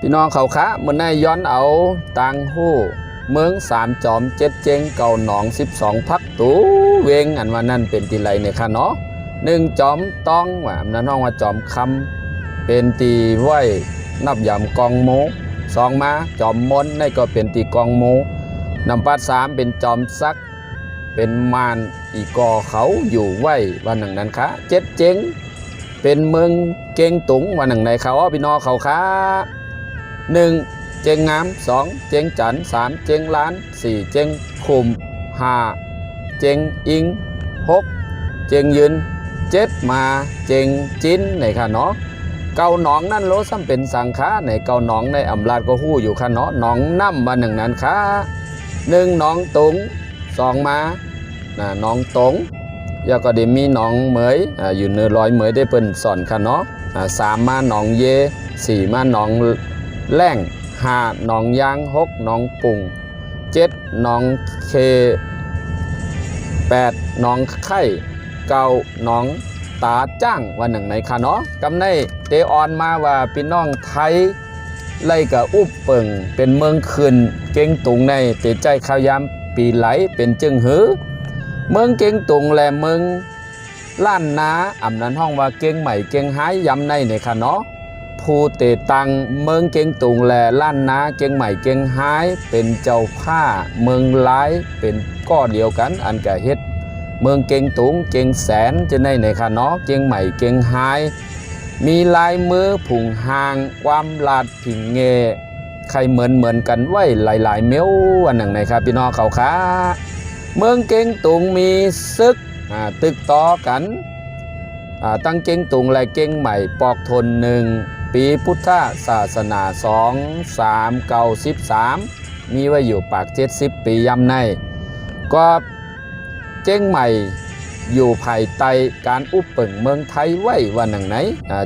พี่น้องเขาคะเมื่อในย้อนเอาตังหู้เมือง3จอม7เจงเก่าหนอง12พักตูเวงอันว่านั่นเป็นตีไรเนี่ยค่ะเนาะ1จอมต้องว่าอันนั้นห้องว่าจอมคำเป็นตีไว้นับยำกองโม2มาจอมมนนี่ก็เป็นตีกองโมนำปัด3เป็นจอมซักเป็นมานอีกอเขาอยู่ไว้วันหนึ่งนั้นคะ7เจงเป็นเมืองเก่งตุงวันหนึ่งในเขาพี่น้องเขาคะ1เจงงาม2เจงจัน3เจงล้าน4เจงคุม5เจงอิง6เจงยืน7มาเจงจิ้นในค่ะเนาะเกาหนองนั่นโลซ้ำเป็นสังฆาในเกาหนองในอำลาดก็หู้อยู่ค่ะเนาะหนองน้ำวันหนึ่งนั้นค่ะ1หนองตุง2มาหนองตงยาก็ได้มีหนองเหมยอยู่เนื้อร้อยเหมยได้เปิ้นสอนค่ะเนาะ3มาหนองเย4มาหนองแล่ง5หนองยาง6หนองปุ่ง7หนองเค8หนองไข่9หนองตาจ้างวันหนึ่งในค่ะเนาะกำในเตออนมาว่าพี่น้องไทยไล่กับอุบเปิงเป็นเมืองคืนเก่งตุงในเตใจข้าวยามปีไหลเป็นจึงหือเมืองเก่งตุงและเมืองล้านนาอำนั้นห้องว่าเก่งใหม่เก่งหายยำในค่ะเนาะผู้เตตังเมืองเก่งตุงและล้านนาเก่งใหม่เก่งหายเป็นเจ้าผ้าเมืองร้ายเป็นก้อเดียวกันอันกะเฮ็ดเมืองเก่งตุงเก่งแสนจะในค่ะเนาะเก่งใหม่เก่งหายมีลายมือผุงหางความลาดผิงเงใครเหมือนกันไว้หลายๆเม้ววันหนึ่งในครับพี่น้องเขาค้าเมืองเก่งตุงมีซึกตึกต่อกันตั้งเก่งตุงและเก่งใหม่ปอกทน1ปีพุทธศาสนา2393มีไว้อยู่ปาก70ปียำในก็เจ้งใหม่อยู่ภายใต้การอุปเปิงเมืองไทยไว้วันหนึ่งไหน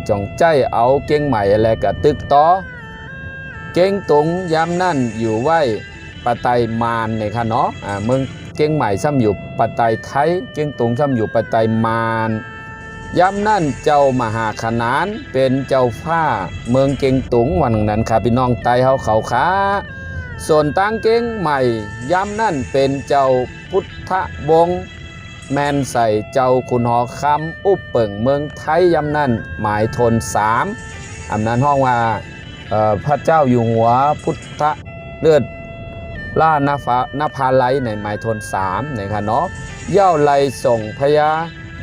จงใจเอาเก่งใหม่อะไรกับตึกต่อเก่งตุงยำนั่นอยู่ไว้ปะไตมานในค่ะเนาะเมืองเก่งใหม่ซ้ำอยู่ปะไตไทยเก่งตุงซ้ำอยู่ปะไตมานย้ำนั่นเจ้ามหาขนานเป็นเจ้าฟ้าเมืองเก่งตุงวันนั้นค่ะพี่น้องไตเขาค้าส่วนตั้งเก่งใหม่ย้ำนั่นเป็นเจ้าพุทธวงศ์แมนใส่เจ้าคุณหอคำอุปเปิงเมืองไทยย้ำนั่นหมายทน3อำนั้นห้องว่าพระเจ้าอยู่หัวพุทธเลือดล่านภาไลในหมายทน3ในค่ะเนาะเย่าไลส่งพญา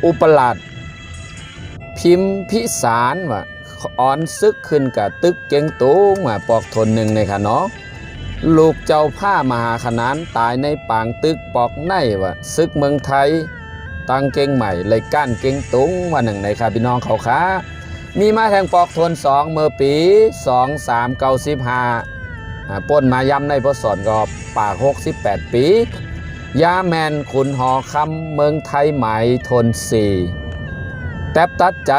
อุปราชพิมพิสารว่าอ่อนซึกขึ้นกับตึกเก่งตุงมาปอกทน1ในค่ะเนาะลูกเจ้าผ้ามหาขนานตายในปางตึกปอกในว่าซึกเมืองไทยตั้งเก่งใหม่เลยก้านเก่งตุงวันหนึ่งในค่ะพี่น้องเขาค้ามีมาแทงปอกทน2เมื่อปี2395ป้นมาย้ำในพศก็ปาก68ปียาแมนขุนหอคำเมืองไทยหมายทน4แทบตัดใจ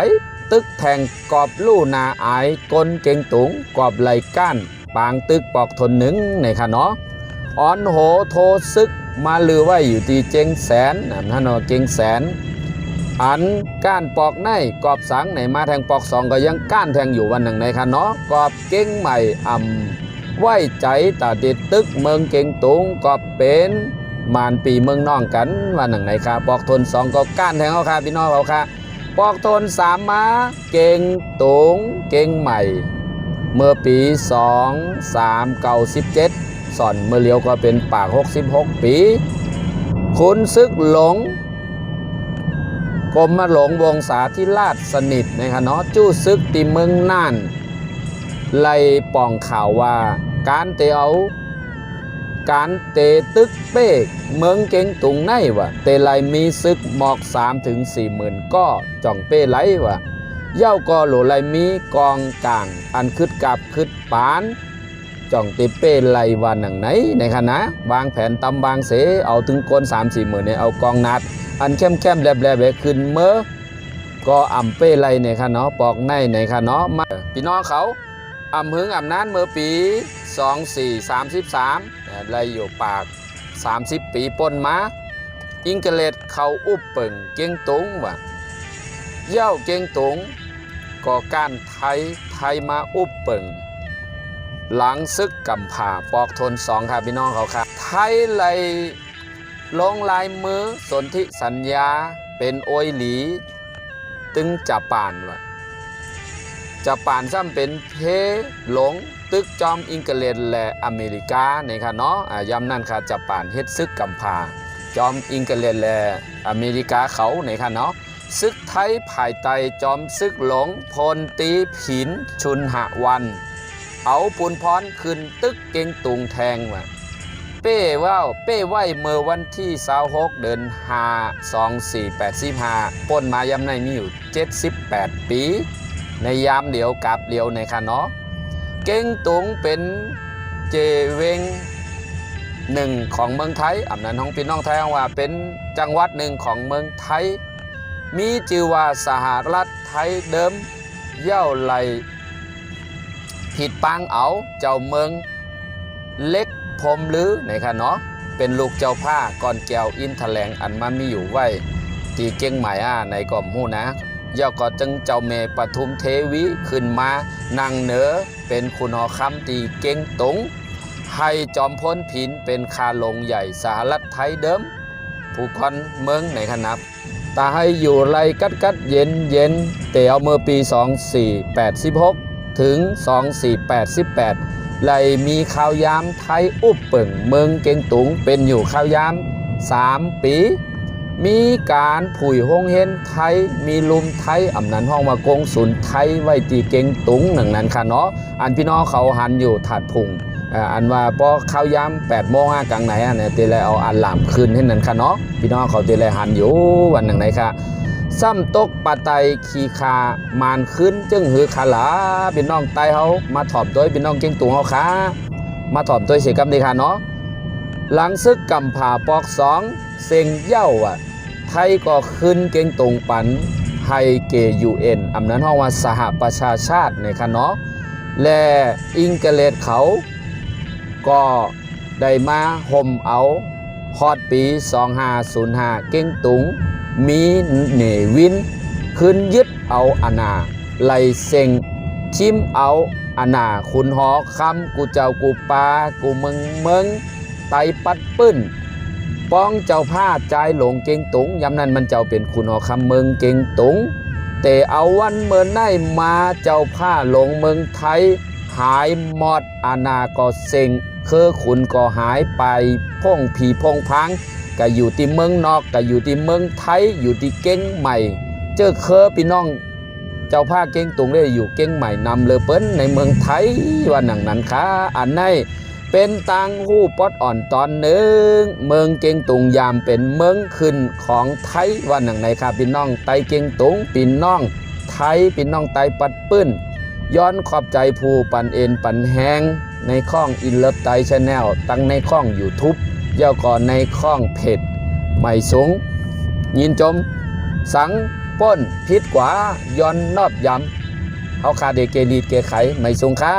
ตึกแทงกอบลู่นาอายกลเก่งตุงกอบไหลก้านปางตึกปอกทน1ในค่ะเนาะอ่อนโหโทซึกมาลือไว้อยู่ที่เจงแสนนั่นเนาะเจงแสนอันก้านปอกในกอบสังในมาแทงปอก2ก็ยังก้านแทงอยู่วันหนึ่งในค่ะเนาะกอบเก่งใหม่ไว้ใจตาดิดตึกเมืองเก่งตุงก็เป็นมานปีเมืองน้องกันวันหนึ่งในค่ะปอกทน2ก็ก้านแทงเขาค่ะพี่น้องเขาค่ะปอกทน3มาเก่งตุงเก่งใหม่เมื่อปี2397สอนเมื่อเลี้ยวก็เป็นปาก66ปีคุณซึกหลงกรมมาหลงวงศาธิราชสนิทนะคะเนาะจู้ซึกตีเมืองน่านไล่ป่องข่าวว่าการเตตึกเป้เมืองเก่งตุงในวะเตไลมีซึกหมอก3-40,000ก็จ่องเป้ไหลวะเย้าก็โหลไลมีกองกลางอันคึดกับคึดปานจ่องเตเป้ไลวันหนังไหนในคณะวางแผนตำวางเสเอาถึงก้น3-4 หมื่นเนี่ยเอากองนัดอันเข้มแลบขึ้นเมื่อก็อ่ำเป้ไลในคณะปอกในคณะมาพี่น้องเขาอ่ำหึงอ่ำนั้นเมื่อปี2433ไลอยู่ปาก30ปีปนมาอิงเกเลตเขาอุบเปิงเก่งตุงว่ะเย้าเก่งตุงก็การไทยมาอุบเปิง หลังซึกกำผาปอกทนสองครับพี่น้องเขาครับไทยไลลงลายมือสนธิสัญญาเป็นโอยหลีตึงจะป่านวะจะป่านซ้ำเป็นเพหลงตึกจอมอังกฤษและอเมริกาในค่ะเนาะย้ำนั่นค่ะจะป่านเฮ็ดซึกกำผาจอมอังกฤษและอเมริกาเขาในค่ะเนาะซึกไทยภายใต้จอมซึกหลงพลตีผินชุนหะวันเอาปุนพรขึ้นตึกเก่งตุงแทงว่ะเป้ไว้เมื่อวันที่26เดือน5 2485ป้นมายำในมีอยู่78ปีในยามเดียวกับเดียวในค่ะเนาะเก่งตุงเป็นเจเวงหนึ่งของเมืองไทยอำนาจของพี่น้องไทยว่าเป็นจังหวัดหนึ่งของเมืองไทยมีชื่อว่าสหรัฐไทยเดิมเย่าไหลผิดปางเอาเจ้าเมืองเล็กพรมลือในค่ะเนาะเป็นลูกเจ้าผ้าก่อนแก้วอินทแถลงอันมามีอยู่ไว้ที่เก่งหมายในก่อมหูนะย่อก็จึงเจ้าเมปทุมเทวีขึ้นมานั่งเหนือเป็นคุณหอคำตีเก่งตุงให้จอมพลผินเป็นคาลงใหญ่สหรัฐไทยเดิมผู้คนเมืองในขณะตาให้อยู่ไรกัดเย็นแต่เอาเมื่อปี2486ถึง2488ไลมีข่าวยามไทยอุบเปิ่งเมืองเก่งตุงเป็นอยู่ข่าวยาม3 ปีมีการผุยห้องเห็นไทยมีลุมไทยอำนันห้องมากงศูนย์ไทยไว้ตีเก่งตุงหนังนั้นค่ะเนาะอันพี่น้องเขาหันอยู่ถาดพุงอันว่าพอข้าวยาม8 โมงกลางไหนเนี่ยตีแลเอาอันหลามคืนให้นั่นค่ะเนาะพี่น้องเขาตีแลหันอยู่วันหนังไหนค่ะซ้ำตกปะไตขีคามานขึ้นจึงหือขาหลาพี่น้องไตเขามาถอมตัวพี่น้องเก่งตุงเขาค่ะมาถอมตัวเสียกรรมดีค่ะเนาะหลังซึกกำผาปอก2เซ็งเย่าไทยก็ขึ้นเก่งตุงปันไฮเกUNอำนั้นห้องว่าสหประชาชาติในค่ะเนาะและอังกฤษเขาก็ได้มาห่มเอาฮอดปี2505เก่งตุงมีเนวินขึ้นยึดเอาอาณาไลเซ็งชิมเอาอาณาคุณหอคำกูเจ้ากูปากูเมืองไตปัดปื้นป้องเจ้าผ้าใจหลงเก่งตุงยำนั้นมันเจ้าเป็นคุณหอคำเมืองเก่งตุงแต่เอาวันเมื่อได้มาเจ้าผ้าหลงเมืองไทยหายหมดอาณาก็เซ็งคือขุนก็หายไปพ่งผีพ่งพังก็อยู่ที่เมืองนอกก็อยู่ที่เมืองไทยอยู่ที่เก้งใหม่เจอเคอพี่น้องเจ้าผ้าเก้งตุงได้อยู่เก้งใหม่นำเลอเปิ้นในเมืองไทยว่าหนังนั้นค่ะอันนี้เป็นตังหู้ปอดอ่อนตอนหนึ่งเมืองเก้งตุงยามเป็นเมืองขึ้นของไทยว่าหนังไหนค่ะพี่น้องไตเก้งตุงพี่น้องไทยพี่น้องไตปัดปื้นย้อนขอบใจผู้ปันเอ็นปันแหงในข้องอินเลิฟไตชาแนลตั้งในข้อง YouTube เย่าก่อนในข้องเพจใหม่สูงยินจมสังป้นพิษกว่าย้อนนอบย้ำเขาคาเดเกลีดเกไขใหม่สูงค่ะ